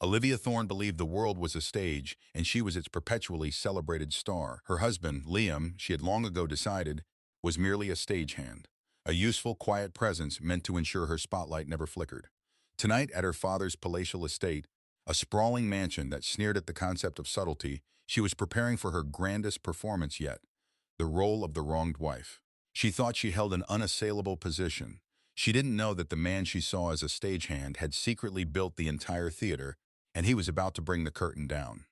Olivia Thorne believed the world was a stage, and she was its perpetually celebrated star. Her husband, Liam, she had long ago decided, was merely a stagehand, a useful, quiet presence meant to ensure her spotlight never flickered. Tonight, at her father's palatial estate, a sprawling mansion that sneered at the concept of subtlety, she was preparing for her grandest performance yet, the role of the wronged wife. She thought she held an unassailable position. She didn't know that the man she saw as a stagehand had secretly built the entire theater, and he was about to bring the curtain down.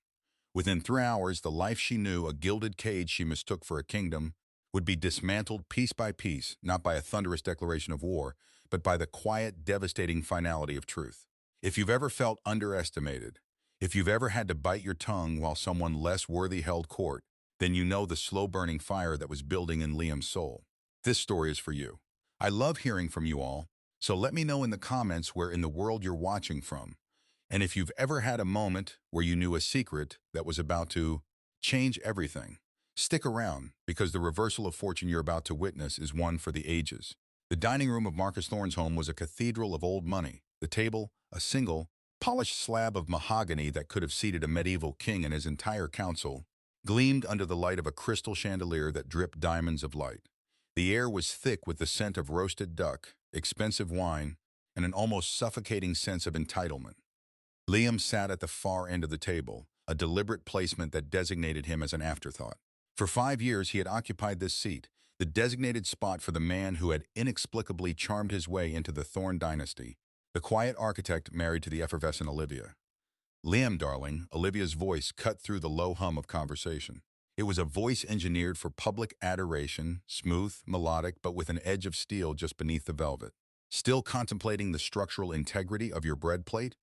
Within 3 hours, the life she knew, a gilded cage she mistook for a kingdom, would be dismantled piece by piece, not by a thunderous declaration of war, but by the quiet, devastating finality of truth. If you've ever felt underestimated, if you've ever had to bite your tongue while someone less worthy held court, then you know the slow-burning fire that was building in Liam's soul. This story is for you. I love hearing from you all, so let me know in the comments where in the world you're watching from. And if you've ever had a moment where you knew a secret that was about to change everything, stick around, because the reversal of fortune you're about to witness is one for the ages. The dining room of Marcus Thorne's home was a cathedral of old money. The table, a single, polished slab of mahogany that could have seated a medieval king and his entire council, gleamed under the light of a crystal chandelier that dripped diamonds of light. The air was thick with the scent of roasted duck, expensive wine, and an almost suffocating sense of entitlement. Liam sat at the far end of the table, a deliberate placement that designated him as an afterthought. For 5 years he had occupied this seat, the designated spot for the man who had inexplicably charmed his way into the Thorne dynasty, the quiet architect married to the effervescent Olivia. Liam, darling, Olivia's voice cut through the low hum of conversation. It was a voice engineered for public adoration, smooth, melodic, but with an edge of steel just beneath the velvet. Still contemplating the structural integrity of your bread plate?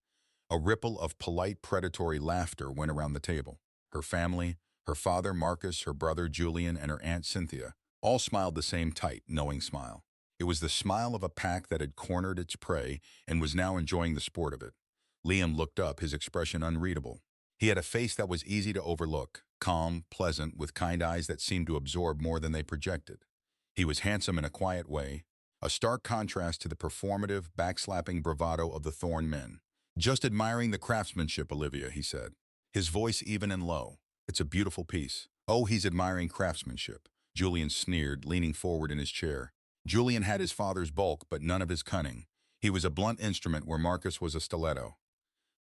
A ripple of polite predatory laughter went around the table. Her family, her father Marcus, her brother Julian, and her aunt Cynthia, all smiled the same tight, knowing smile. It was the smile of a pack that had cornered its prey and was now enjoying the sport of it. Liam looked up, his expression unreadable. He had a face that was easy to overlook, calm, pleasant, with kind eyes that seemed to absorb more than they projected. He was handsome in a quiet way, a stark contrast to the performative, backslapping bravado of the Thorne men. "Just admiring the craftsmanship, Olivia," he said, his voice even and low. "It's a beautiful piece." "Oh, he's admiring craftsmanship," Julian sneered, leaning forward in his chair. Julian had his father's bulk, but none of his cunning. He was a blunt instrument where Marcus was a stiletto.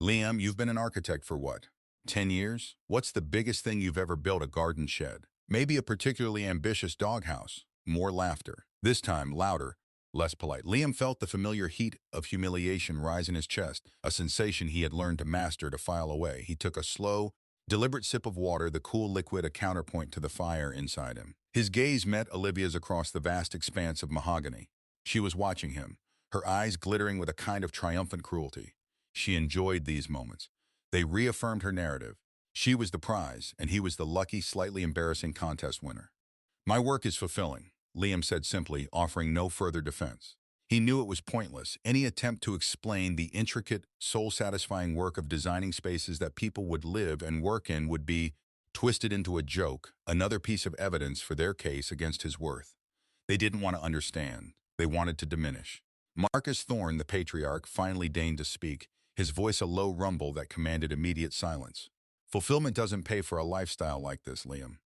"Liam, you've been an architect for what? 10 years? What's the biggest thing you've ever built? A garden shed? Maybe a particularly ambitious doghouse?" More laughter. This time, louder, less polite. Liam felt the familiar heat of humiliation rise in his chest, a sensation he had learned to master, to file away. He took a slow, deliberate sip of water, the cool liquid a counterpoint to the fire inside him. His gaze met Olivia's across the vast expanse of mahogany. She was watching him, her eyes glittering with a kind of triumphant cruelty. She enjoyed these moments. They reaffirmed her narrative. She was the prize, and he was the lucky, slightly embarrassing contest winner. "My work is fulfilling," Liam said simply, offering no further defense. He knew it was pointless. Any attempt to explain the intricate, soul-satisfying work of designing spaces that people would live and work in would be twisted into a joke, another piece of evidence for their case against his worth. They didn't want to understand. They wanted to diminish. Marcus Thorne, the patriarch, finally deigned to speak, his voice a low rumble that commanded immediate silence. "Fulfillment doesn't pay for a lifestyle like this, Liam."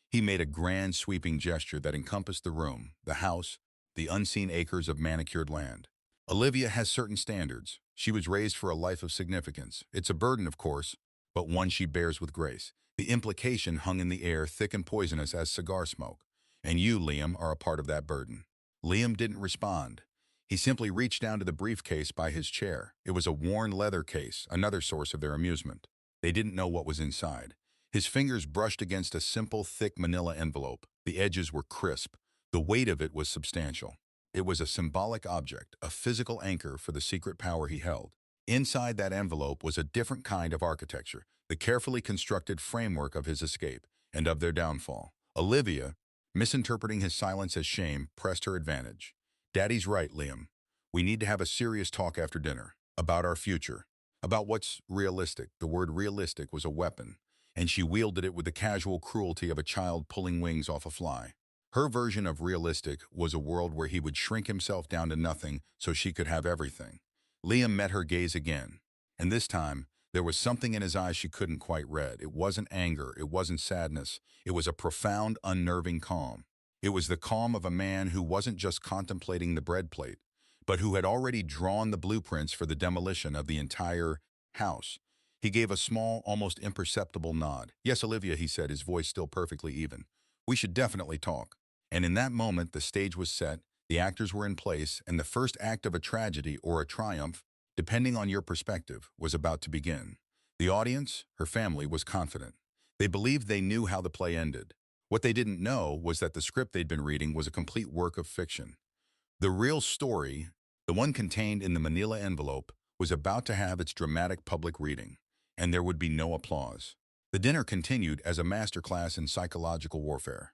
He made a grand, sweeping gesture that encompassed the room, the house, the unseen acres of manicured land. "Olivia has certain standards. She was raised for a life of significance. It's a burden, of course, but one she bears with grace." The implication hung in the air, thick and poisonous as cigar smoke. "And you, Liam, are a part of that burden." Liam didn't respond. He simply reached down to the briefcase by his chair. It was a worn leather case, another source of their amusement. They didn't know what was inside. His fingers brushed against a simple, thick manila envelope. The edges were crisp. The weight of it was substantial. It was a symbolic object, a physical anchor for the secret power he held. Inside that envelope was a different kind of architecture, the carefully constructed framework of his escape and of their downfall. Olivia, misinterpreting his silence as shame, pressed her advantage. "Daddy's right, Liam. We need to have a serious talk after dinner, about our future, about what's realistic." The word realistic was a weapon, and she wielded it with the casual cruelty of a child pulling wings off a fly. Her version of realistic was a world where he would shrink himself down to nothing so she could have everything. Liam met her gaze again, and this time, There was something in his eyes she couldn't quite read. It wasn't anger, it wasn't sadness. It was a profound, unnerving calm. It was the calm of a man who wasn't just contemplating the bread plate, but who had already drawn the blueprints for the demolition of the entire house. He gave a small, almost imperceptible nod. "Yes, Olivia," he said, his voice still perfectly even. "We should definitely talk." And in that moment, the stage was set, the actors were in place, and the first act of a tragedy or a triumph, depending on your perspective, was about to begin. The audience, her family, was confident. They believed they knew how the play ended. What they didn't know was that the script they'd been reading was a complete work of fiction. The real story, the one contained in the manila envelope, was about to have its dramatic public reading, and there would be no applause. The dinner continued as a masterclass in psychological warfare.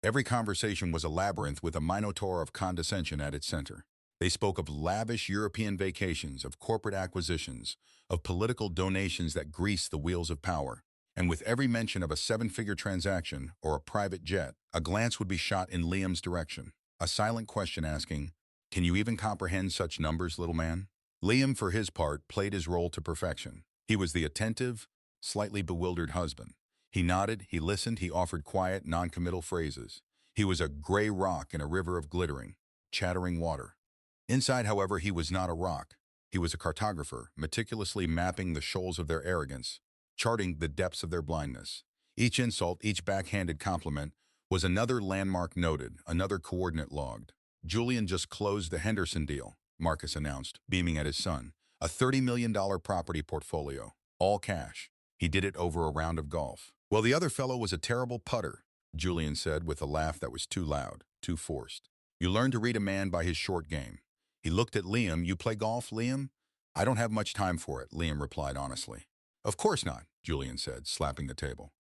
Every conversation was a labyrinth with a minotaur of condescension at its center. They spoke of lavish European vacations, of corporate acquisitions, of political donations that greased the wheels of power. And with every mention of a seven-figure transaction or a private jet, a glance would be shot in Liam's direction, a silent question asking, "Can you even comprehend such numbers, little man?" Liam, for his part, played his role to perfection. He was the attentive, slightly bewildered husband. He nodded, he listened, he offered quiet, non-committal phrases. He was a gray rock in a river of glittering, chattering water. Inside, however, he was not a rock. He was a cartographer, meticulously mapping the shoals of their arrogance, charting the depths of their blindness. Each insult, each backhanded compliment, was another landmark noted, another coordinate logged. "Julian just closed the Henderson deal," Marcus announced, beaming at his son. "A $30 million property portfolio, all cash. He did it over a round of golf." "Well, the other fellow was a terrible putter," Julian said with a laugh that was too loud, too forced. "You learn to read a man by his short game." He looked at Liam. "You play golf, Liam?" "I don't have much time for it," Liam replied honestly. "Of course not," Julian said, slapping the table.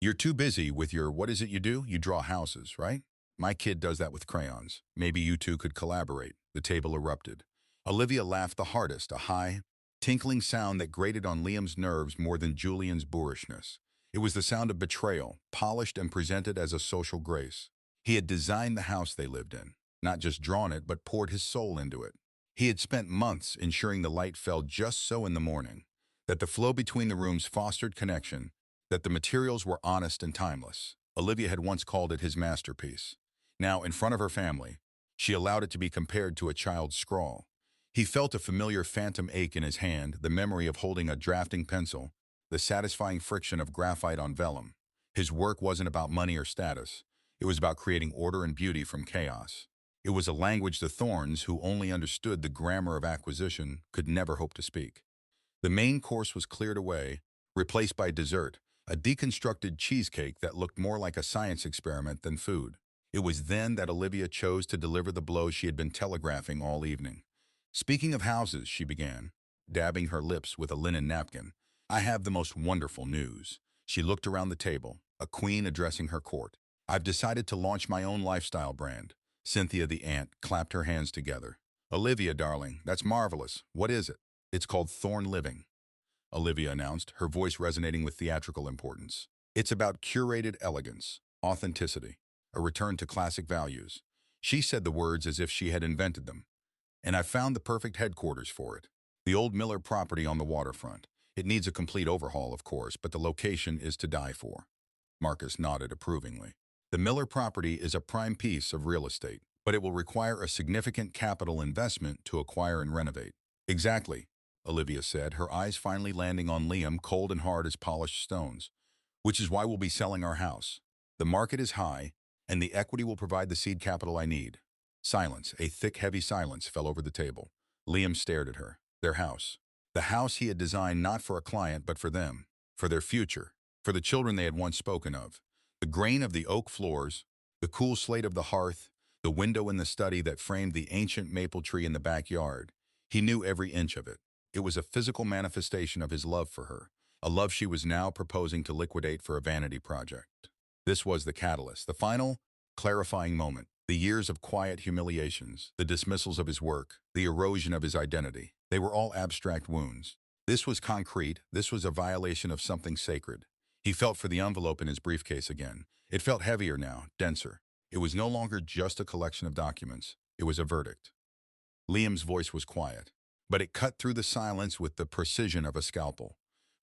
"You're too busy with your, what is it you do? You draw houses, right? My kid does that with crayons. Maybe you two could collaborate." The table erupted. Olivia laughed the hardest, a high, tinkling sound that grated on Liam's nerves more than Julian's boorishness. It was the sound of betrayal, polished and presented as a social grace. He had designed the house they lived in, not just drawn it, but poured his soul into it. He had spent months ensuring the light fell just so in the morning, that the flow between the rooms fostered connection, that the materials were honest and timeless. Olivia had once called it his masterpiece. Now, in front of her family, she allowed it to be compared to a child's scrawl. He felt a familiar phantom ache in his hand, the memory of holding a drafting pencil, the satisfying friction of graphite on vellum. His work wasn't about money or status. It was about creating order and beauty from chaos. It was a language the Thorns, who only understood the grammar of acquisition, could never hope to speak. The main course was cleared away, replaced by dessert, a deconstructed cheesecake that looked more like a science experiment than food. It was then that Olivia chose to deliver the blow she had been telegraphing all evening. "Speaking of houses," she began, dabbing her lips with a linen napkin, "I have the most wonderful news." She looked around the table, a queen addressing her court. "I've decided to launch my own lifestyle brand." Cynthia the aunt clapped her hands together. "Olivia, darling, that's marvelous. What is it?" "It's called Thorn Living," Olivia announced, her voice resonating with theatrical importance. "It's about curated elegance, authenticity, a return to classic values." She said the words as if she had invented them. "And I've found the perfect headquarters for it. The old Miller property on the waterfront. It needs a complete overhaul, of course, but the location is to die for." Marcus nodded approvingly. "The Miller property is a prime piece of real estate, but it will require a significant capital investment to acquire and renovate." "Exactly," Olivia said, her eyes finally landing on Liam, cold and hard as polished stones. "Which is why we'll be selling our house. The market is high, and the equity will provide the seed capital I need." Silence, a thick, heavy silence, fell over the table. Liam stared at her. Their house. The house he had designed not for a client, but for them, for their future, for the children they had once spoken of. The grain of the oak floors, the cool slate of the hearth, the window in the study that framed the ancient maple tree in the backyard. He knew every inch of it. It was a physical manifestation of his love for her, a love she was now proposing to liquidate for a vanity project. This was the catalyst, the final, clarifying moment. The years of quiet humiliations, the dismissals of his work, the erosion of his identity, they were all abstract wounds. This was concrete, this was a violation of something sacred. He felt for the envelope in his briefcase again. It felt heavier now, denser. It was no longer just a collection of documents. It was a verdict. Liam's voice was quiet, but it cut through the silence with the precision of a scalpel.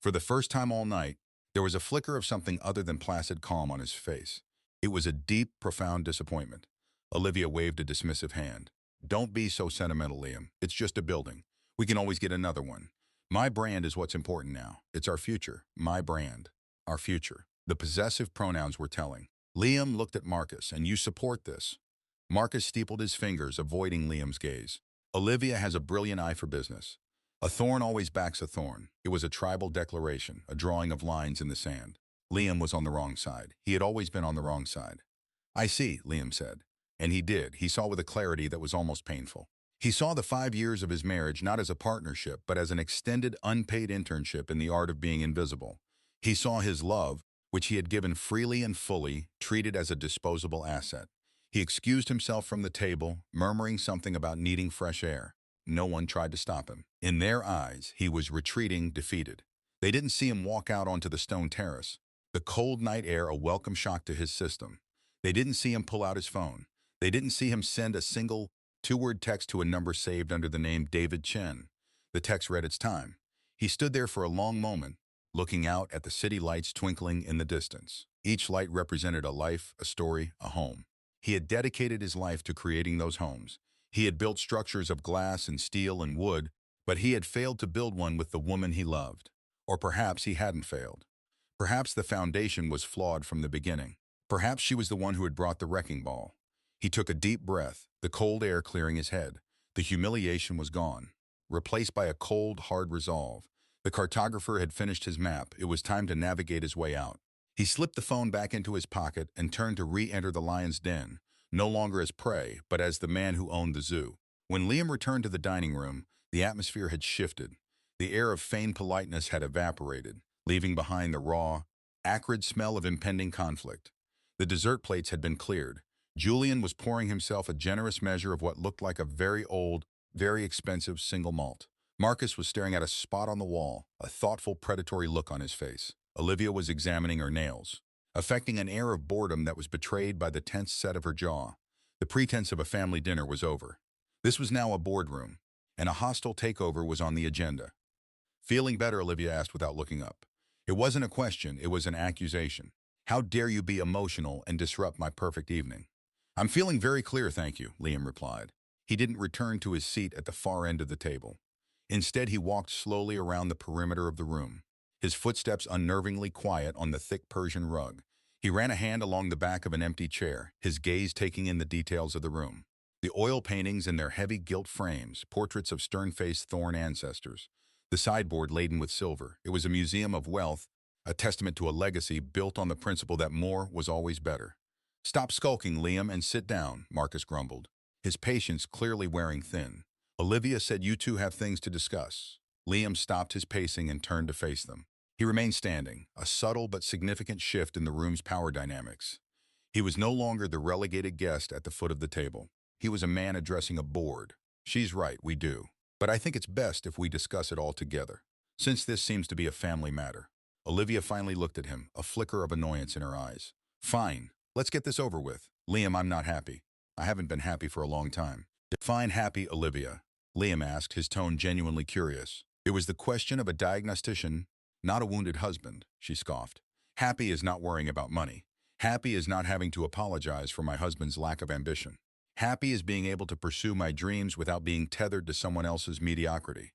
For the first time all night, there was a flicker of something other than placid calm on his face. It was a deep, profound disappointment. Olivia waved a dismissive hand. Don't be so sentimental, Liam. It's just a building. We can always get another one. My brand is what's important now. It's our future. My brand. Our future. The possessive pronouns were telling. Liam looked at Marcus, and you support this. Marcus steepled his fingers, avoiding Liam's gaze. Olivia has a brilliant eye for business. A thorn always backs a thorn. It was a tribal declaration, a drawing of lines in the sand. Liam was on the wrong side. He had always been on the wrong side. I see, Liam said. And he did. He saw with a clarity that was almost painful. He saw the 5 years of his marriage not as a partnership, but as an extended, unpaid internship in the art of being invisible. He saw his love, which he had given freely and fully, treated as a disposable asset. He excused himself from the table, murmuring something about needing fresh air. No one tried to stop him. In their eyes, he was retreating, defeated. They didn't see him walk out onto the stone terrace, the cold night air a welcome shock to his system. They didn't see him pull out his phone. They didn't see him send a single two-word text to a number saved under the name David Chen. The text read its time. He stood there for a long moment, looking out at the city lights twinkling in the distance. Each light represented a life, a story, a home. He had dedicated his life to creating those homes. He had built structures of glass and steel and wood, but he had failed to build one with the woman he loved. Or perhaps he hadn't failed. Perhaps the foundation was flawed from the beginning. Perhaps she was the one who had brought the wrecking ball. He took a deep breath, the cold air clearing his head. The humiliation was gone, replaced by a cold, hard resolve. The cartographer had finished his map. It was time to navigate his way out. He slipped the phone back into his pocket and turned to re-enter the lion's den, no longer as prey, but as the man who owned the zoo. When Liam returned to the dining room, the atmosphere had shifted. The air of feigned politeness had evaporated, leaving behind the raw, acrid smell of impending conflict. The dessert plates had been cleared. Julian was pouring himself a generous measure of what looked like a very old, very expensive single malt. Marcus was staring at a spot on the wall, a thoughtful, predatory look on his face. Olivia was examining her nails, affecting an air of boredom that was betrayed by the tense set of her jaw. The pretense of a family dinner was over. This was now a boardroom, and a hostile takeover was on the agenda. Feeling better, Olivia asked without looking up. It wasn't a question, it was an accusation. How dare you be emotional and disrupt my perfect evening? I'm feeling very clear, thank you, Liam replied. He didn't return to his seat at the far end of the table. Instead, he walked slowly around the perimeter of the room, his footsteps unnervingly quiet on the thick Persian rug. He ran a hand along the back of an empty chair, his gaze taking in the details of the room. The oil paintings in their heavy gilt frames, portraits of stern-faced Thorn ancestors. The sideboard laden with silver. It was a museum of wealth, a testament to a legacy built on the principle that more was always better. Stop skulking, Liam, and sit down, Marcus grumbled, his patience clearly wearing thin. Olivia said you two have things to discuss. Liam stopped his pacing and turned to face them. He remained standing, a subtle but significant shift in the room's power dynamics. He was no longer the relegated guest at the foot of the table. He was a man addressing a board. She's right, we do. But I think it's best if we discuss it all together, since this seems to be a family matter. Olivia finally looked at him, a flicker of annoyance in her eyes. Fine, let's get this over with. Liam, I'm not happy. I haven't been happy for a long time. Define happy, Olivia, Liam asked, his tone genuinely curious. It was the question of a diagnostician, not a wounded husband, she scoffed. Happy is not worrying about money. Happy is not having to apologize for my husband's lack of ambition. Happy is being able to pursue my dreams without being tethered to someone else's mediocrity.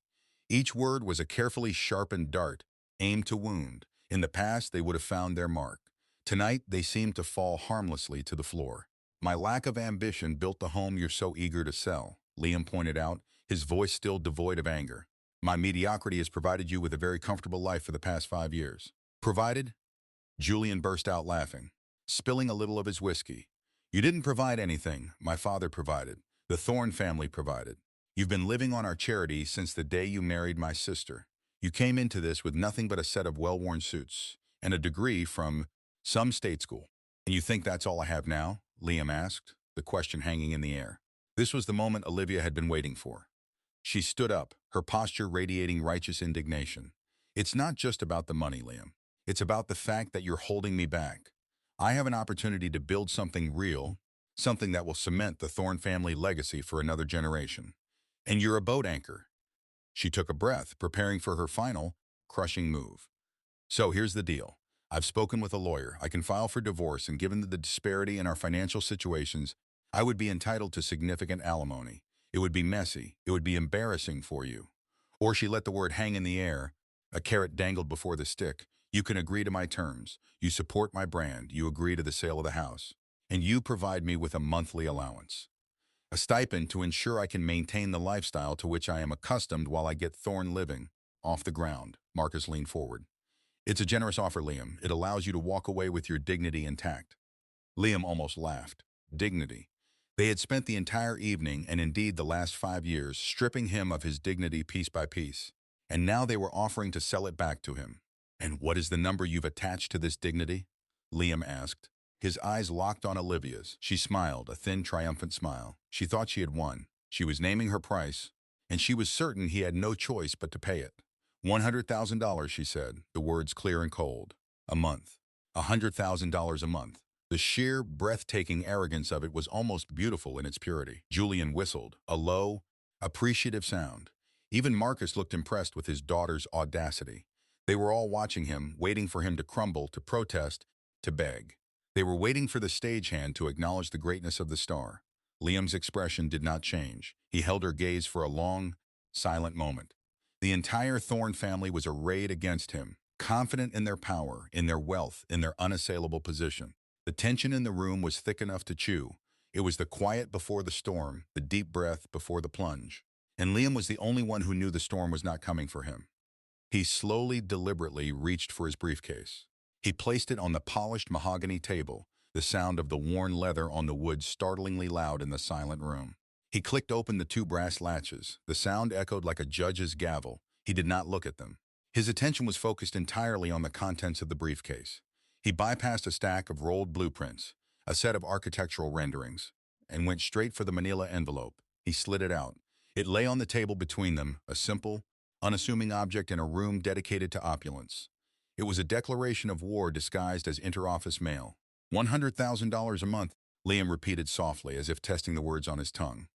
Each word was a carefully sharpened dart, aimed to wound. In the past, they would have found their mark. Tonight, they seemed to fall harmlessly to the floor. My lack of ambition built the home you're so eager to sell, Liam pointed out, his voice still devoid of anger. My mediocrity has provided you with a very comfortable life for the past 5 years. Provided? Julian burst out laughing, spilling a little of his whiskey. You didn't provide anything. My father provided. The Thorn family provided. You've been living on our charity since the day you married my sister. You came into this with nothing but a set of well-worn suits and a degree from some state school. And you think that's all I have now? Liam asked, the question hanging in the air. This was the moment Olivia had been waiting for. She stood up, her posture radiating righteous indignation. It's not just about the money, Liam. It's about the fact that you're holding me back. I have an opportunity to build something real, something that will cement the Thorn family legacy for another generation. And you're a boat anchor. She took a breath, preparing for her final, crushing move. So here's the deal. I've spoken with a lawyer. I can file for divorce, and given the disparity in our financial situations, I would be entitled to significant alimony. It would be messy. It would be embarrassing for you. Or she let the word hang in the air, a carrot dangled before the stick. You can agree to my terms. You support my brand. You agree to the sale of the house. And you provide me with a monthly allowance. A stipend to ensure I can maintain the lifestyle to which I am accustomed while I get Thorn living off the ground. Marcus leaned forward. It's a generous offer, Liam. It allows you to walk away with your dignity intact. Liam almost laughed. Dignity. They had spent the entire evening, and indeed the last 5 years, stripping him of his dignity piece by piece. And now they were offering to sell it back to him. And what is the number you've attached to this dignity? Liam asked. His eyes locked on Olivia's. She smiled, a thin, triumphant smile. She thought she had won. She was naming her price, and she was certain he had no choice but to pay it. $100,000, she said, the words clear and cold. A month. $100,000 a month. The sheer, breathtaking arrogance of it was almost beautiful in its purity. Julian whistled, a low, appreciative sound. Even Marcus looked impressed with his daughter's audacity. They were all watching him, waiting for him to crumble, to protest, to beg. They were waiting for the stagehand to acknowledge the greatness of the star. Liam's expression did not change. He held her gaze for a long, silent moment. The entire Thorne family was arrayed against him, confident in their power, in their wealth, in their unassailable position. The tension in the room was thick enough to chew. It was the quiet before the storm, the deep breath before the plunge. And Liam was the only one who knew the storm was not coming for him. He slowly, deliberately reached for his briefcase. He placed it on the polished mahogany table, the sound of the worn leather on the wood startlingly loud in the silent room. He clicked open the two brass latches. The sound echoed like a judge's gavel. He did not look at them. His attention was focused entirely on the contents of the briefcase. He bypassed a stack of rolled blueprints, a set of architectural renderings, and went straight for the manila envelope. He slid it out. It lay on the table between them, a simple, unassuming object in a room dedicated to opulence. It was a declaration of war disguised as interoffice mail. $100,000 a month, Liam repeated softly, as if testing the words on his tongue.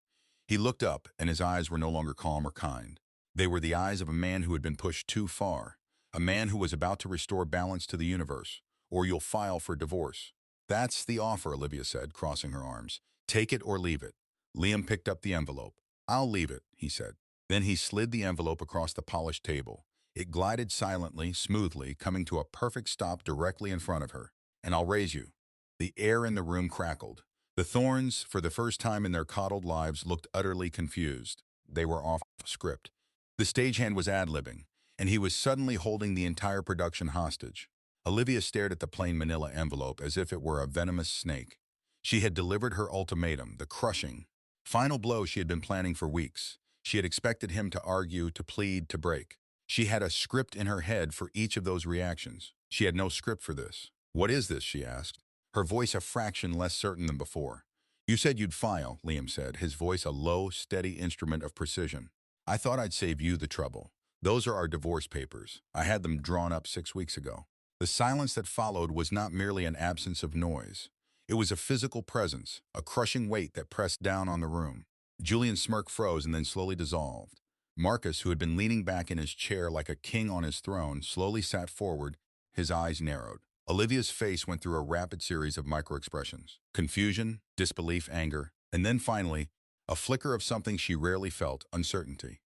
He looked up, and his eyes were no longer calm or kind. They were the eyes of a man who had been pushed too far, a man who was about to restore balance to the universe, or you'll file for divorce. That's the offer, Olivia said, crossing her arms. Take it or leave it. Liam picked up the envelope. I'll leave it, he said. Then he slid the envelope across the polished table. It glided silently, smoothly, coming to a perfect stop directly in front of her. And I'll raise you. The air in the room crackled. The Thorns, for the first time in their coddled lives, looked utterly confused. They were off script. The stagehand was ad-libbing, and he was suddenly holding the entire production hostage. Olivia stared at the plain manila envelope as if it were a venomous snake. She had delivered her ultimatum, the crushing, final blow she had been planning for weeks. She had expected him to argue, to plead, to break. She had a script in her head for each of those reactions. She had no script for this. What is this, she asked, her voice a fraction less certain than before. You said you'd file, Liam said, his voice a low, steady instrument of precision. I thought I'd save you the trouble. Those are our divorce papers. I had them drawn up 6 weeks ago. The silence that followed was not merely an absence of noise. It was a physical presence, a crushing weight that pressed down on the room. Julian's smirk froze and then slowly dissolved. Marcus, who had been leaning back in his chair like a king on his throne, slowly sat forward, his eyes narrowed. Olivia's face went through a rapid series of microexpressions. Confusion, disbelief, anger, and then finally, a flicker of something she rarely felt, uncertainty.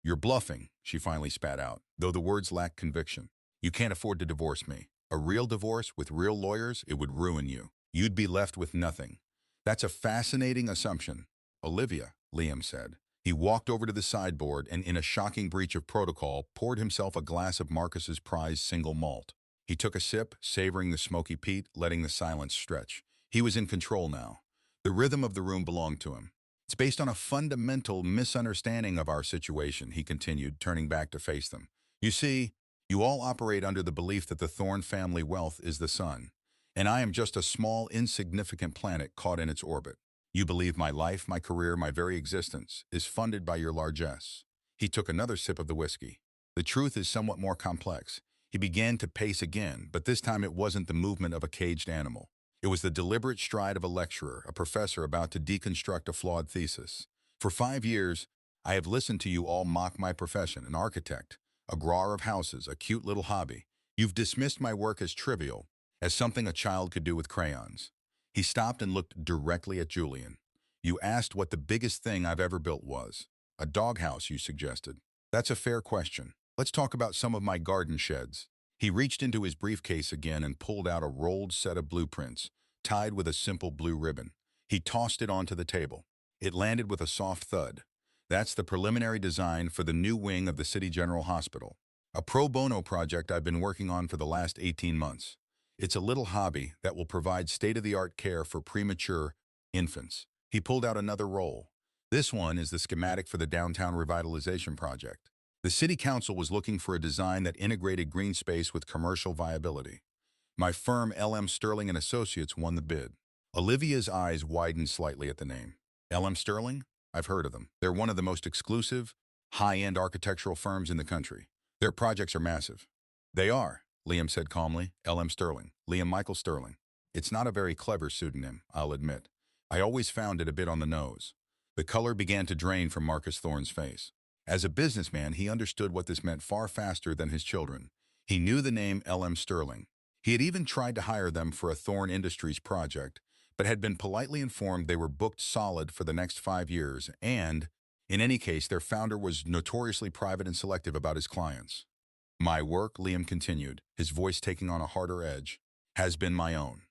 You're bluffing, she finally spat out, though the words lacked conviction. You can't afford to divorce me. A real divorce with real lawyers, it would ruin you. You'd be left with nothing. That's a fascinating assumption. Olivia, Liam said. He walked over to the sideboard and, in a shocking breach of protocol, poured himself a glass of Marcus's prized single malt. He took a sip, savoring the smoky peat, letting the silence stretch. He was in control now. The rhythm of the room belonged to him. It's based on a fundamental misunderstanding of our situation, he continued, turning back to face them. You see, you all operate under the belief that the Thorne family wealth is the sun, and I am just a small, insignificant planet caught in its orbit. You believe my life, my career, my very existence is funded by your largesse. He took another sip of the whiskey. The truth is somewhat more complex. He began to pace again, but this time it wasn't the movement of a caged animal. It was the deliberate stride of a lecturer, a professor about to deconstruct a flawed thesis. For 5 years, I have listened to you all mock my profession, an architect, a grower of houses, a cute little hobby. You've dismissed my work as trivial, as something a child could do with crayons. He stopped and looked directly at Julian. You asked what the biggest thing I've ever built was. A doghouse, you suggested. That's a fair question. Let's talk about some of my garden sheds. He reached into his briefcase again and pulled out a rolled set of blueprints, tied with a simple blue ribbon. He tossed it onto the table. It landed with a soft thud. That's the preliminary design for the new wing of the City General Hospital. A pro bono project I've been working on for the last 18 months. It's a little hobby that will provide state-of-the-art care for premature infants. He pulled out another roll. This one is the schematic for the downtown revitalization project. The city council was looking for a design that integrated green space with commercial viability. My firm LM Sterling and Associates won the bid. Olivia's eyes widened slightly at the name. LM Sterling? I've heard of them. They're one of the most exclusive, high-end architectural firms in the country. Their projects are massive. They are, Liam said calmly. LM Sterling. Liam Michael Sterling. It's not a very clever pseudonym, I'll admit. I always found it a bit on the nose. The color began to drain from Marcus Thorne's face. As a businessman, he understood what this meant far faster than his children. He knew the name LM Sterling. He had even tried to hire them for a Thorne Industries project, but had been politely informed they were booked solid for the next 5 years and, in any case, their founder was notoriously private and selective about his clients. My work, Liam continued, his voice taking on a harder edge, has been my own.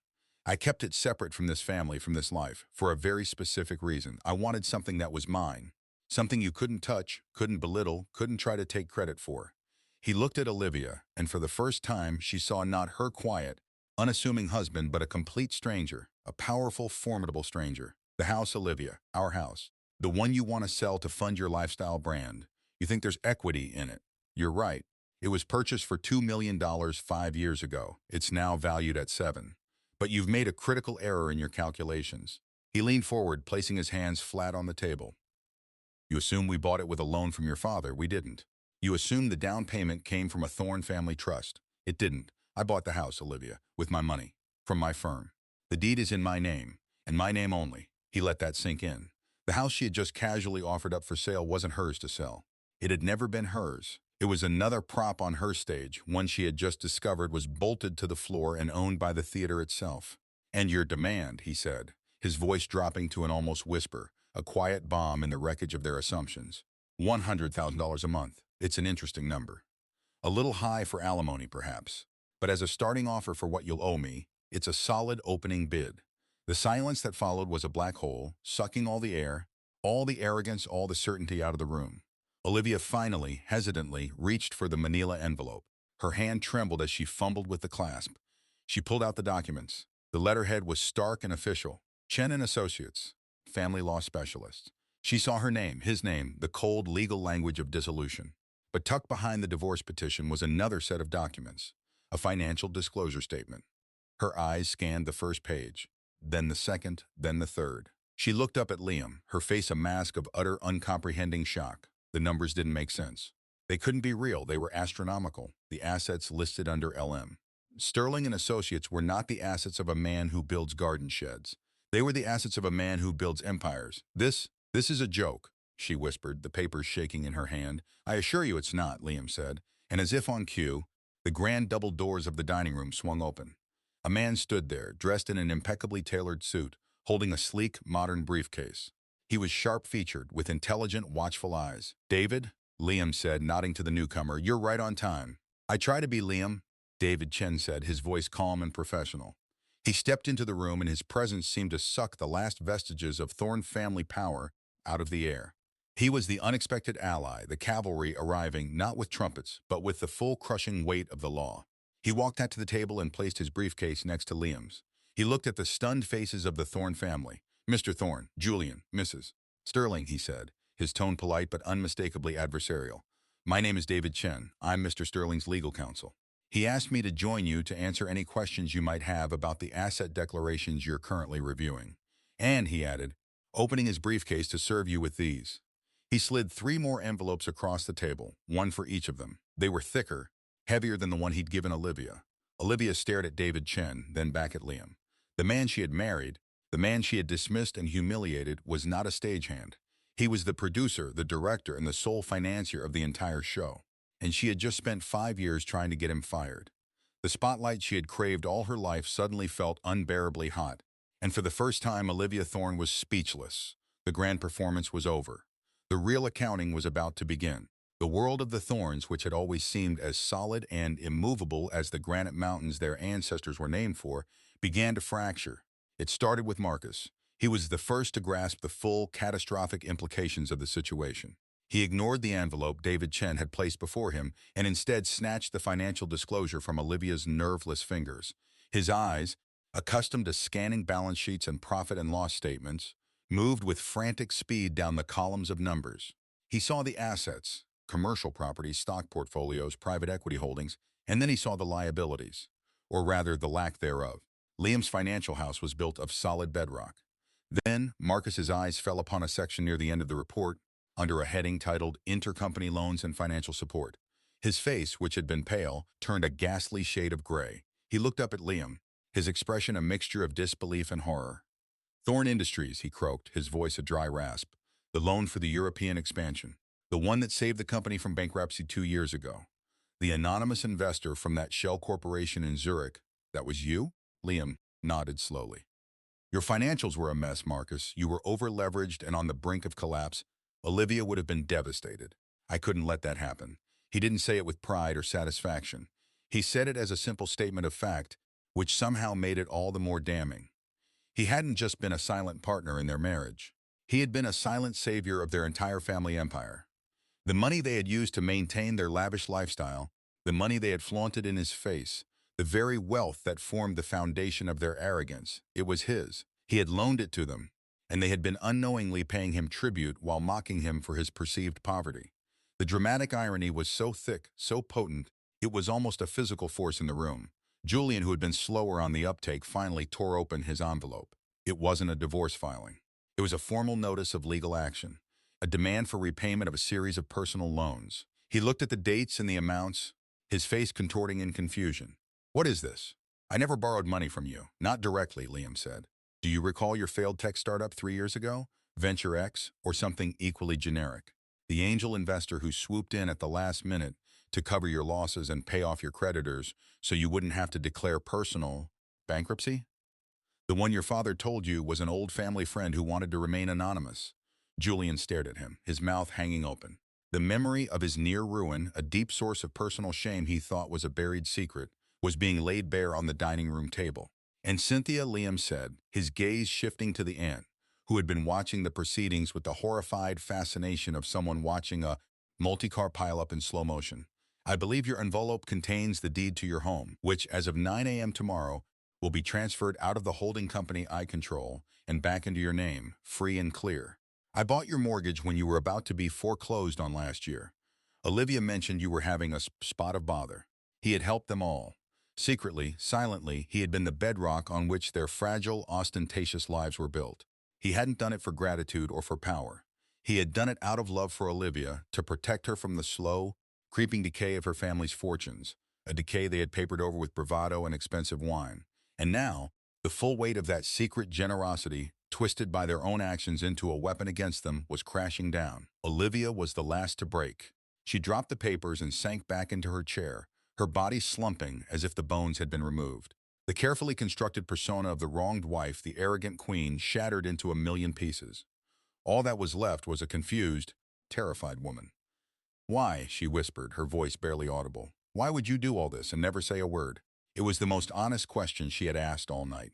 I kept it separate from this family, from this life, for a very specific reason. I wanted something that was mine. Something you couldn't touch, couldn't belittle, couldn't try to take credit for. He looked at Olivia, and for the first time she saw not her quiet, unassuming husband, but a complete stranger, a powerful, formidable stranger. The house, Olivia, our house. The one you want to sell to fund your lifestyle brand. You think there's equity in it. You're right. It was purchased for $2 million 5 years ago. It's now valued at 7. But you've made a critical error in your calculations. He leaned forward, placing his hands flat on the table. You assume we bought it with a loan from your father. We didn't. You assumed the down payment came from a Thorne family trust. It didn't. I bought the house, Olivia, with my money, from my firm. The deed is in my name, and my name only. He let that sink in. The house she had just casually offered up for sale wasn't hers to sell. It had never been hers. It was another prop on her stage, one she had just discovered was bolted to the floor and owned by the theater itself. And your demand, he said, his voice dropping to an almost whisper, a quiet bomb in the wreckage of their assumptions. $100,000 a month. It's an interesting number. A little high for alimony, perhaps. But as a starting offer for what you'll owe me, it's a solid opening bid. The silence that followed was a black hole, sucking all the air, all the arrogance, all the certainty out of the room. Olivia finally, hesitantly, reached for the manila envelope. Her hand trembled as she fumbled with the clasp. She pulled out the documents. The letterhead was stark and official. Chen and Associates, family law specialists. She saw her name, his name, the cold legal language of dissolution. But tucked behind the divorce petition was another set of documents, a financial disclosure statement. Her eyes scanned the first page, then the second, then the third. She looked up at Liam, her face a mask of utter uncomprehending shock. The numbers didn't make sense. They couldn't be real. They were astronomical, the assets listed under LM. Sterling and Associates were not the assets of a man who builds garden sheds. They were the assets of a man who builds empires. This is a joke, she whispered, the papers shaking in her hand. I assure you it's not, Liam said, and as if on cue, the grand double doors of the dining room swung open. A man stood there, dressed in an impeccably tailored suit, holding a sleek, modern briefcase. He was sharp-featured, with intelligent, watchful eyes. David, Liam said, nodding to the newcomer, you're right on time. I try to be, Liam, David Chen said, his voice calm and professional. He stepped into the room and his presence seemed to suck the last vestiges of Thorne family power out of the air. He was the unexpected ally, the cavalry arriving not with trumpets, but with the full crushing weight of the law. He walked out to the table and placed his briefcase next to Liam's. He looked at the stunned faces of the Thorne family. Mr. Thorne, Julian, Mrs. Sterling, he said, his tone polite but unmistakably adversarial. My name is David Chen. I'm Mr. Sterling's legal counsel. He asked me to join you to answer any questions you might have about the asset declarations you're currently reviewing. And, he added, opening his briefcase to serve you with these. He slid 3 more envelopes across the table, one for each of them. They were thicker, heavier than the one he'd given Olivia. Olivia stared at David Chen, then back at Liam. The man she had married, the man she had dismissed and humiliated, was not a stagehand. He was the producer, the director, and the sole financier of the entire show. And she had just spent 5 years trying to get him fired. The spotlight she had craved all her life suddenly felt unbearably hot. And for the first time, Olivia Thorne was speechless. The grand performance was over. The real accounting was about to begin. The world of the Thornes, which had always seemed as solid and immovable as the granite mountains their ancestors were named for, began to fracture. It started with Marcus. He was the first to grasp the full, catastrophic implications of the situation. He ignored the envelope David Chen had placed before him and instead snatched the financial disclosure from Olivia's nerveless fingers. His eyes, accustomed to scanning balance sheets and profit and loss statements, moved with frantic speed down the columns of numbers. He saw the assets, commercial properties, stock portfolios, private equity holdings, and then he saw the liabilities, or rather the lack thereof. Liam's financial house was built of solid bedrock. Then Marcus's eyes fell upon a section near the end of the report, under a heading titled Intercompany Loans and Financial Support. His face, which had been pale, turned a ghastly shade of gray. He looked up at Liam, his expression a mixture of disbelief and horror. "Thorne Industries," he croaked, his voice a dry rasp. "The loan for the European expansion. The one that saved the company from bankruptcy 2 years ago. The anonymous investor from that shell corporation in Zurich. That was you?" Liam nodded slowly. "Your financials were a mess, Marcus. You were over-leveraged and on the brink of collapse. Olivia would have been devastated. I couldn't let that happen." He didn't say it with pride or satisfaction. He said it as a simple statement of fact, which somehow made it all the more damning. He hadn't just been a silent partner in their marriage. He had been a silent savior of their entire family empire. The money they had used to maintain their lavish lifestyle, the money they had flaunted in his face, the very wealth that formed the foundation of their arrogance, it was his. He had loaned it to them, and they had been unknowingly paying him tribute while mocking him for his perceived poverty. The dramatic irony was so thick, so potent, it was almost a physical force in the room. Julian, who had been slower on the uptake, finally tore open his envelope. It wasn't a divorce filing. It was a formal notice of legal action, a demand for repayment of a series of personal loans. He looked at the dates and the amounts, his face contorting in confusion. "What is this?" "I never borrowed money from you." "Not directly," Liam said. "Do you recall your failed tech startup 3 years ago? Venture X, or something equally generic? The angel investor who swooped in at the last minute to cover your losses and pay off your creditors so you wouldn't have to declare personal bankruptcy? The one your father told you was an old family friend who wanted to remain anonymous." Julian stared at him, his mouth hanging open. The memory of his near ruin, a deep source of personal shame he thought was a buried secret, was being laid bare on the dining room table. "And Cynthia," Liam said, his gaze shifting to the aunt, who had been watching the proceedings with the horrified fascination of someone watching a multi-car pileup in slow motion. "I believe your envelope contains the deed to your home, which, as of 9 a.m. tomorrow, will be transferred out of the holding company I control and back into your name, free and clear. I bought your mortgage when you were about to be foreclosed on last year. Olivia mentioned you were having a spot of bother. He had helped them all. Secretly, silently, he had been the bedrock on which their fragile, ostentatious lives were built. He hadn't done it for gratitude or for power. He had done it out of love for Olivia, to protect her from the slow, creeping decay of her family's fortunes, a decay they had papered over with bravado and expensive wine. And now, the full weight of that secret generosity, twisted by their own actions into a weapon against them, was crashing down. Olivia was the last to break. She dropped the papers and sank back into her chair, her body slumping as if the bones had been removed. The carefully constructed persona of the wronged wife, the arrogant queen, shattered into a million pieces. All that was left was a confused, terrified woman. "Why?" she whispered, her voice barely audible. "Why would you do all this and never say a word?" It was the most honest question she had asked all night.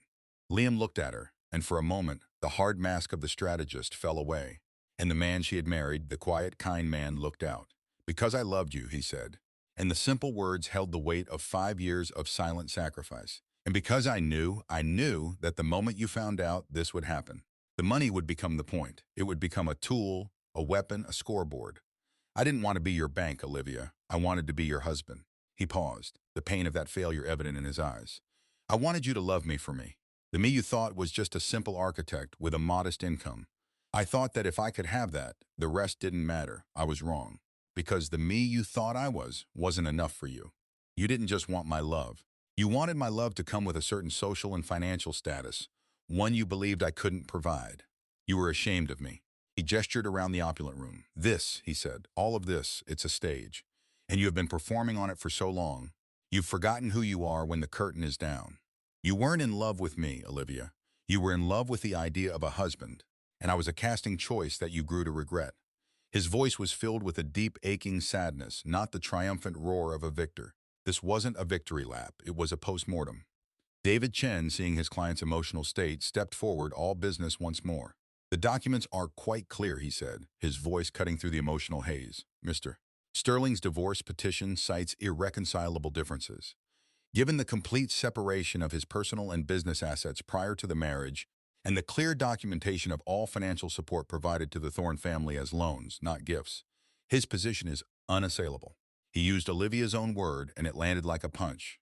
Liam looked at her, and for a moment, the hard mask of the strategist fell away, and the man she had married, the quiet, kind man, looked out. "Because I loved you," he said, and the simple words held the weight of 5 years of silent sacrifice. "And because I knew that the moment you found out, this would happen. The money would become the point. It would become a tool, a weapon, a scoreboard. I didn't want to be your bank, Olivia. I wanted to be your husband." He paused, the pain of that failure evident in his eyes. "I wanted you to love me for me. The me you thought was just a simple architect with a modest income. I thought that if I could have that, the rest didn't matter. I was wrong. Because the me you thought I wasn't enough for you. You didn't just want my love. You wanted my love to come with a certain social and financial status, one you believed I couldn't provide. You were ashamed of me." He gestured around the opulent room. "This," he said, "all of this, it's a stage. And you have been performing on it for so long. You've forgotten who you are when the curtain is down. You weren't in love with me, Olivia. You were in love with the idea of a husband, and I was a casting choice that you grew to regret. His voice was filled with a deep, aching sadness, not the triumphant roar of a victor. This wasn't a victory lap, it was a postmortem. David Chen, seeing his client's emotional state, stepped forward, all business once more. The documents are quite clear, he said, his voice cutting through the emotional haze. Mr. Sterling's divorce petition cites irreconcilable differences. Given the complete separation of his personal and business assets prior to the marriage, and the clear documentation of all financial support provided to the Thorne family as loans, not gifts, his position is unassailable. He used Olivia's own word, and it landed like a punch.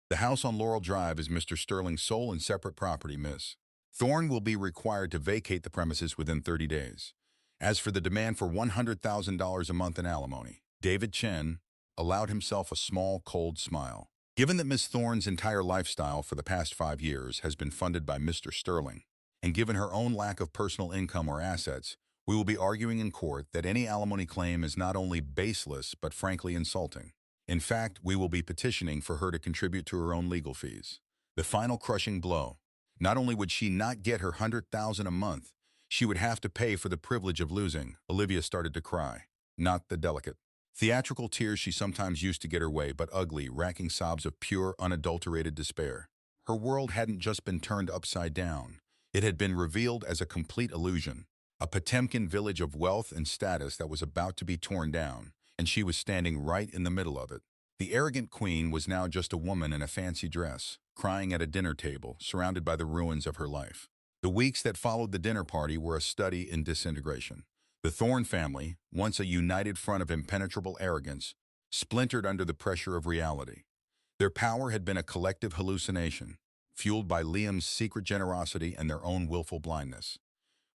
The house on Laurel Drive is Mr. Sterling's sole and separate property, Miss. Thorne will be required to vacate the premises within 30 days. As for the demand for $100,000 a month in alimony, David Chen allowed himself a small, cold smile. Given that Miss Thorne's entire lifestyle for the past 5 years has been funded by Mr. Sterling, and given her own lack of personal income or assets, we will be arguing in court that any alimony claim is not only baseless but frankly insulting. In fact, we will be petitioning for her to contribute to her own legal fees. The final crushing blow. Not only would she not get her $100,000 a month, she would have to pay for the privilege of losing. Olivia started to cry, not the delicate, theatrical tears she sometimes used to get her way, but ugly, racking sobs of pure, unadulterated despair. Her world hadn't just been turned upside down. It had been revealed as a complete illusion, a Potemkin village of wealth and status that was about to be torn down, and she was standing right in the middle of it. The arrogant queen was now just a woman in a fancy dress, crying at a dinner table, surrounded by the ruins of her life. The weeks that followed the dinner party were a study in disintegration. The Thorne family, once a united front of impenetrable arrogance, splintered under the pressure of reality. Their power had been a collective hallucination, fueled by Liam's secret generosity and their own willful blindness.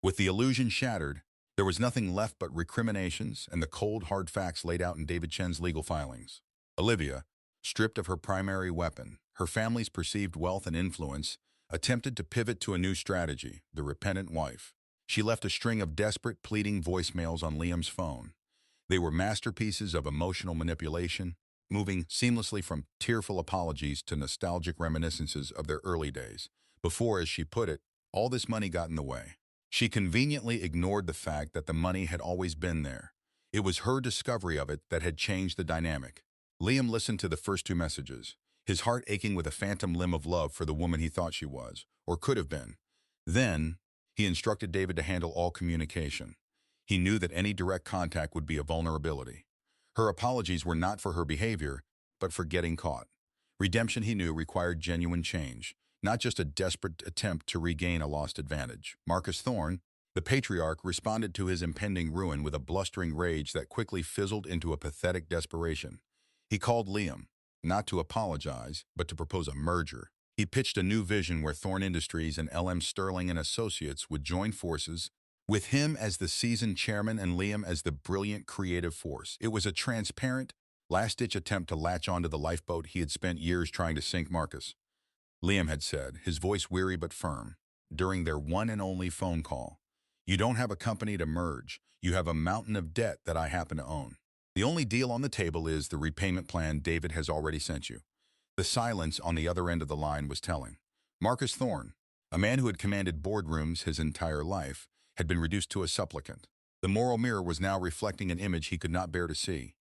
With the illusion shattered, there was nothing left but recriminations and the cold, hard facts laid out in David Chen's legal filings. Olivia, stripped of her primary weapon, her family's perceived wealth and influence, attempted to pivot to a new strategy, the repentant wife. She left a string of desperate, pleading voicemails on Liam's phone. They were masterpieces of emotional manipulation, moving seamlessly from tearful apologies to nostalgic reminiscences of their early days, before, as she put it, all this money got in the way. She conveniently ignored the fact that the money had always been there. It was her discovery of it that had changed the dynamic. Liam listened to the first 2 messages, his heart aching with a phantom limb of love for the woman he thought she was, or could have been. Then, he instructed David to handle all communication. He knew that any direct contact would be a vulnerability. Her apologies were not for her behavior, but for getting caught. Redemption, he knew, required genuine change, not just a desperate attempt to regain a lost advantage. Marcus Thorne, the patriarch, responded to his impending ruin with a blustering rage that quickly fizzled into a pathetic desperation. He called Liam, not to apologize, but to propose a merger. He pitched a new vision where Thorne Industries and L.M. Sterling and Associates would join forces, with him as the seasoned chairman and Liam as the brilliant creative force. It was a transparent, last-ditch attempt to latch onto the lifeboat he had spent years trying to sink Marcus. Liam had said, his voice weary but firm, during their one and only phone call, "You don't have a company to merge. You have a mountain of debt that I happen to own. The only deal on the table is the repayment plan David has already sent you." The silence on the other end of the line was telling. Marcus Thorne, a man who had commanded boardrooms his entire life, had been reduced to a supplicant. The moral mirror was now reflecting an image he could not bear to see,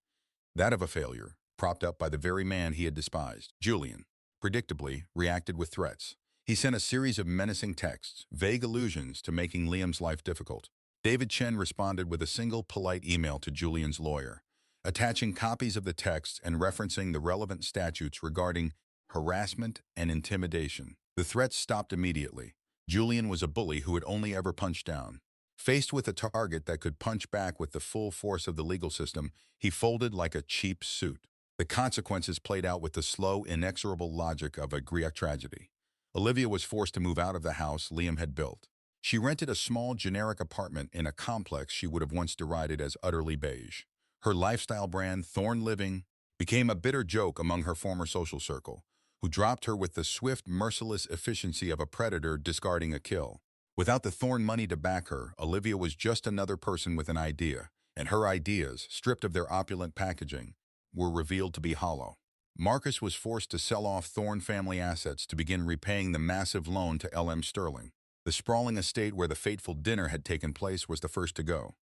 that of a failure, propped up by the very man he had despised. Julian, predictably, reacted with threats. He sent a series of menacing texts, vague allusions to making Liam's life difficult. David Chen responded with a single polite email to Julian's lawyer, attaching copies of the texts and referencing the relevant statutes regarding harassment and intimidation. The threats stopped immediately. Julian was a bully who had only ever punched down. Faced with a target that could punch back with the full force of the legal system, he folded like a cheap suit. The consequences played out with the slow, inexorable logic of a Greek tragedy. Olivia was forced to move out of the house Liam had built. She rented a small, generic apartment in a complex she would have once derided as utterly beige. Her lifestyle brand, Thorne Living, became a bitter joke among her former social circle, who dropped her with the swift, merciless efficiency of a predator discarding a kill. Without the Thorne money to back her, Olivia was just another person with an idea, and her ideas, stripped of their opulent packaging, were revealed to be hollow. Marcus was forced to sell off Thorne family assets to begin repaying the massive loan to L.M. Sterling. The sprawling estate where the fateful dinner had taken place was the first to go.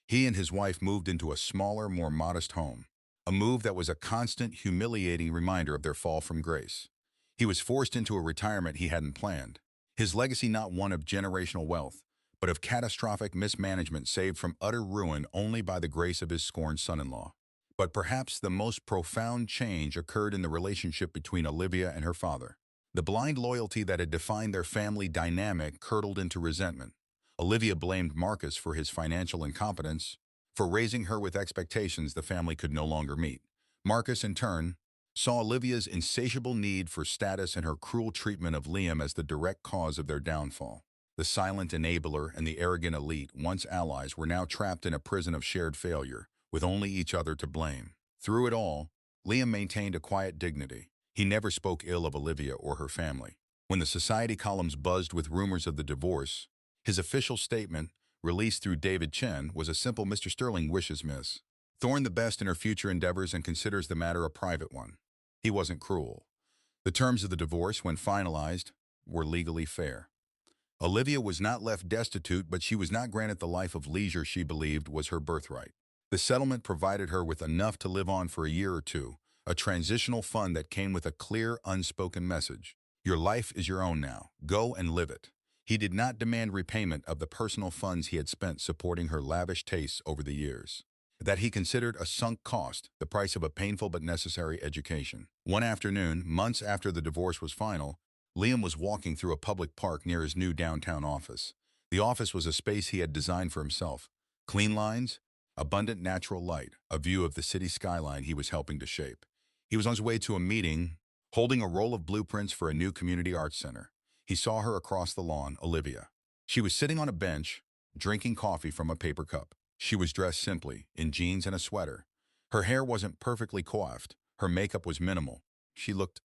He and his wife moved into a smaller, more modest home, a move that was a constant, humiliating reminder of their fall from grace. He was forced into a retirement he hadn't planned, his legacy not one of generational wealth, but of catastrophic mismanagement saved from utter ruin only by the grace of his scorned son-in-law. But perhaps the most profound change occurred in the relationship between Olivia and her father. The blind loyalty that had defined their family dynamic curdled into resentment. Olivia blamed Marcus for his financial incompetence, for raising her with expectations the family could no longer meet. Marcus, in turn, saw Olivia's insatiable need for status and her cruel treatment of Liam as the direct cause of their downfall. The silent enabler and the arrogant elite, once allies, were now trapped in a prison of shared failure, with only each other to blame. Through it all, Liam maintained a quiet dignity. He never spoke ill of Olivia or her family. When the society columns buzzed with rumors of the divorce, his official statement, released through David Chen, was a simple "Mr. Sterling wishes Miss Thorne the best in her future endeavors and considers the matter a private one." He wasn't cruel. The terms of the divorce, when finalized, were legally fair. Olivia was not left destitute, but she was not granted the life of leisure she believed was her birthright. The settlement provided her with enough to live on for a year or two, a transitional fund that came with a clear, unspoken message. Your life is your own now. Go and live it. He did not demand repayment of the personal funds he had spent supporting her lavish tastes over the years. That he considered a sunk cost, the price of a painful but necessary education. One afternoon, months after the divorce was final, Liam was walking through a public park near his new downtown office. The office was a space he had designed for himself. Clean lines, abundant natural light, a view of the city skyline he was helping to shape. He was on his way to a meeting, holding a roll of blueprints for a new community arts center. He saw her across the lawn, Olivia. She was sitting on a bench, drinking coffee from a paper cup. She was dressed simply, in jeans and a sweater. Her hair wasn't perfectly coiffed. Her makeup was minimal. She looked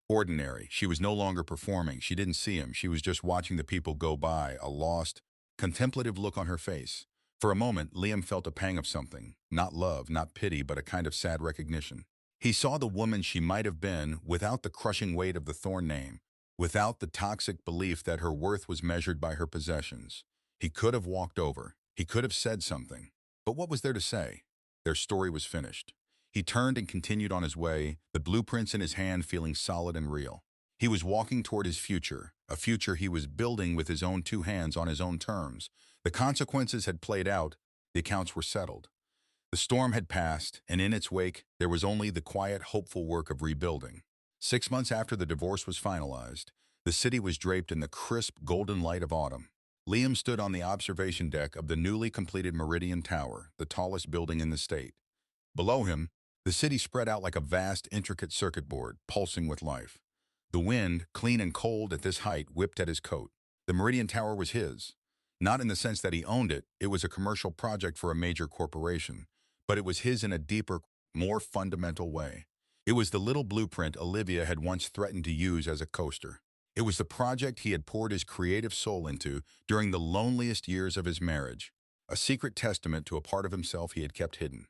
ordinary. She was no longer performing. She didn't see him. She was just watching the people go by, a lost, contemplative look on her face. For a moment, Liam felt a pang of something. Not love, not pity, but a kind of sad recognition. He saw the woman she might have been without the crushing weight of the Thorne name, without the toxic belief that her worth was measured by her possessions. He could have walked over. He could have said something. But what was there to say? Their story was finished. He turned and continued on his way, the blueprints in his hand feeling solid and real. He was walking toward his future, a future he was building with his own two hands on his own terms. The consequences had played out, the accounts were settled. The storm had passed, and in its wake, there was only the quiet, hopeful work of rebuilding. 6 months after the divorce was finalized, the city was draped in the crisp, golden light of autumn. Liam stood on the observation deck of the newly completed Meridian Tower, the tallest building in the state. Below him, the city spread out like a vast, intricate circuit board, pulsing with life. The wind, clean and cold at this height, whipped at his coat. The Meridian Tower was his. Not in the sense that he owned it, it was a commercial project for a major corporation, but it was his in a deeper, more fundamental way. It was the little blueprint Olivia had once threatened to use as a coaster. It was the project he had poured his creative soul into during the loneliest years of his marriage, a secret testament to a part of himself he had kept hidden.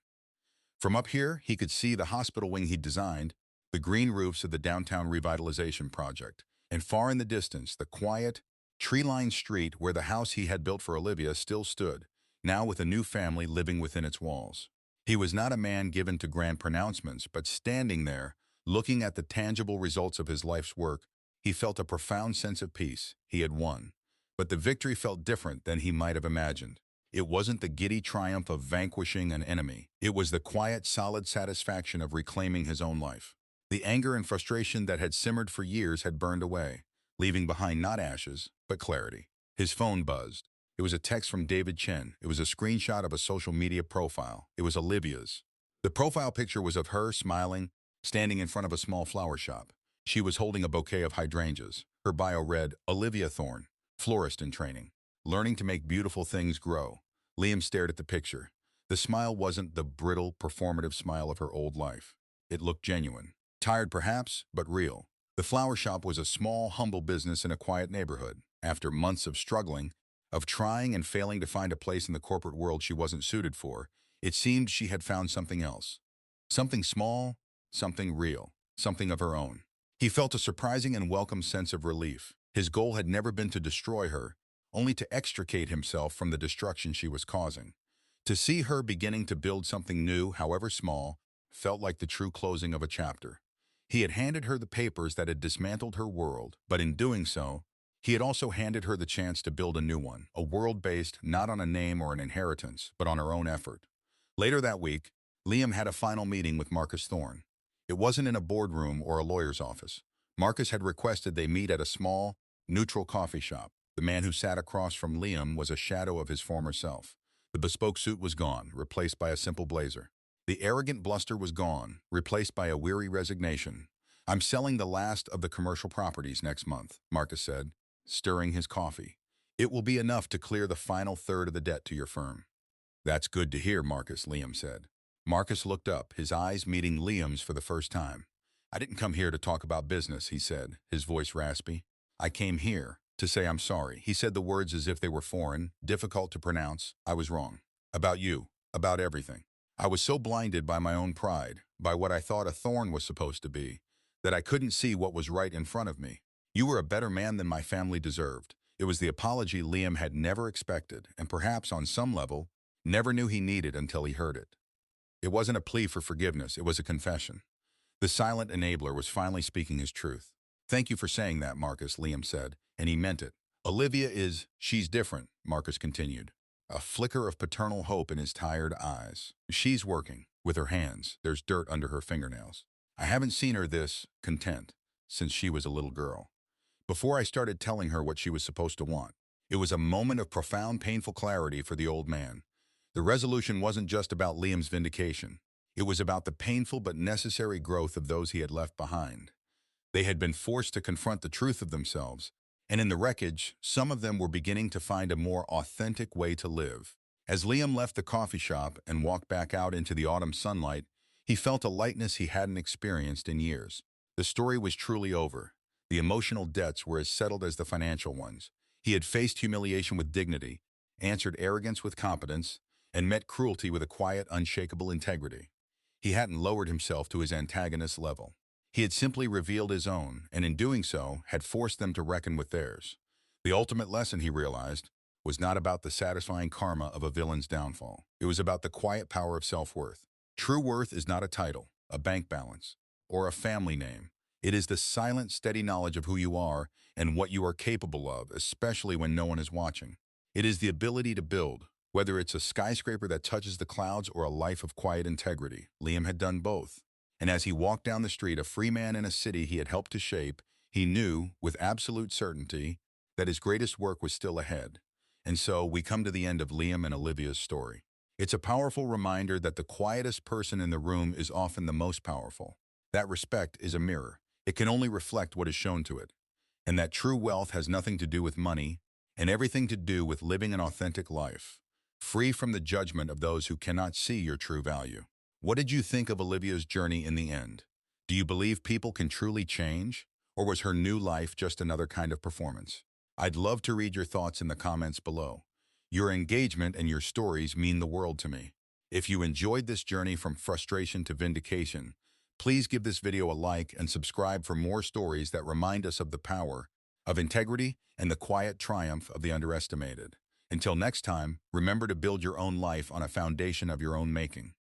From up here, he could see the hospital wing he'd designed, the green roofs of the downtown revitalization project, and far in the distance, the quiet, tree-lined street where the house he had built for Olivia still stood, now with a new family living within its walls. He was not a man given to grand pronouncements, but standing there, looking at the tangible results of his life's work, he felt a profound sense of peace. He had won. But the victory felt different than he might have imagined. It wasn't the giddy triumph of vanquishing an enemy. It was the quiet, solid satisfaction of reclaiming his own life. The anger and frustration that had simmered for years had burned away, leaving behind not ashes, but clarity. His phone buzzed. It was a text from David Chen. It was a screenshot of a social media profile. It was Olivia's. The profile picture was of her smiling, standing in front of a small flower shop. She was holding a bouquet of hydrangeas. Her bio read, Olivia Thorne, florist in training, learning to make beautiful things grow. Liam stared at the picture. The smile wasn't the brittle, performative smile of her old life. It looked genuine. Tired perhaps, but real. The flower shop was a small, humble business in a quiet neighborhood. After months of struggling, of trying and failing to find a place in the corporate world she wasn't suited for, it seemed she had found something else. Something small, something real, something of her own. He felt a surprising and welcome sense of relief. His goal had never been to destroy her, only to extricate himself from the destruction she was causing. To see her beginning to build something new, however small, felt like the true closing of a chapter. He had handed her the papers that had dismantled her world, but in doing so, he had also handed her the chance to build a new one, a world based not on a name or an inheritance, but on her own effort. Later that week, Liam had a final meeting with Marcus Thorne. It wasn't in a boardroom or a lawyer's office. Marcus had requested they meet at a small, neutral coffee shop. The man who sat across from Liam was a shadow of his former self. The bespoke suit was gone, replaced by a simple blazer. The arrogant bluster was gone, replaced by a weary resignation. "I'm selling the last of the commercial properties next month," Marcus said, stirring his coffee. "It will be enough to clear the final third of the debt to your firm." "That's good to hear, Marcus," Liam said. Marcus looked up, his eyes meeting Liam's for the first time. "I didn't come here to talk about business," he said, his voice raspy. "I came here to say I'm sorry." He said the words as if they were foreign, difficult to pronounce. "I was wrong. About you. About everything. I was so blinded by my own pride, by what I thought a thorn was supposed to be, that I couldn't see what was right in front of me. You were a better man than my family deserved." It was the apology Liam had never expected, and perhaps on some level, never knew he needed until he heard it. It wasn't a plea for forgiveness, it was a confession. The silent enabler was finally speaking his truth. "Thank you for saying that, Marcus," Liam said, and he meant it. She's different," Marcus continued, a flicker of paternal hope in his tired eyes. "She's working, with her hands. There's dirt under her fingernails. I haven't seen her this content since she was a little girl. Before I started telling her what she was supposed to want." It was a moment of profound, painful clarity for the old man. The resolution wasn't just about Liam's vindication. It was about the painful but necessary growth of those he had left behind. They had been forced to confront the truth of themselves, and in the wreckage, some of them were beginning to find a more authentic way to live. As Liam left the coffee shop and walked back out into the autumn sunlight, he felt a lightness he hadn't experienced in years. The story was truly over. The emotional debts were as settled as the financial ones. He had faced humiliation with dignity, answered arrogance with competence, and met cruelty with a quiet, unshakable integrity. He hadn't lowered himself to his antagonist's level. He had simply revealed his own, and in doing so, had forced them to reckon with theirs. The ultimate lesson, he realized, was not about the satisfying karma of a villain's downfall. It was about the quiet power of self-worth. True worth is not a title, a bank balance, or a family name. It is the silent, steady knowledge of who you are and what you are capable of, especially when no one is watching. It is the ability to build, whether it's a skyscraper that touches the clouds or a life of quiet integrity. Liam had done both. And as he walked down the street, a free man in a city he had helped to shape, he knew, with absolute certainty, that his greatest work was still ahead. And so we come to the end of Liam and Olivia's story. It's a powerful reminder that the quietest person in the room is often the most powerful. That respect is a mirror. It can only reflect what is shown to it. And that true wealth has nothing to do with money and everything to do with living an authentic life, free from the judgment of those who cannot see your true value. What did you think of Olivia's journey in the end? Do you believe people can truly change? Or was her new life just another kind of performance? I'd love to read your thoughts in the comments below. Your engagement and your stories mean the world to me. If you enjoyed this journey from frustration to vindication, please give this video a like and subscribe for more stories that remind us of the power of integrity and the quiet triumph of the underestimated. Until next time, remember to build your own life on a foundation of your own making.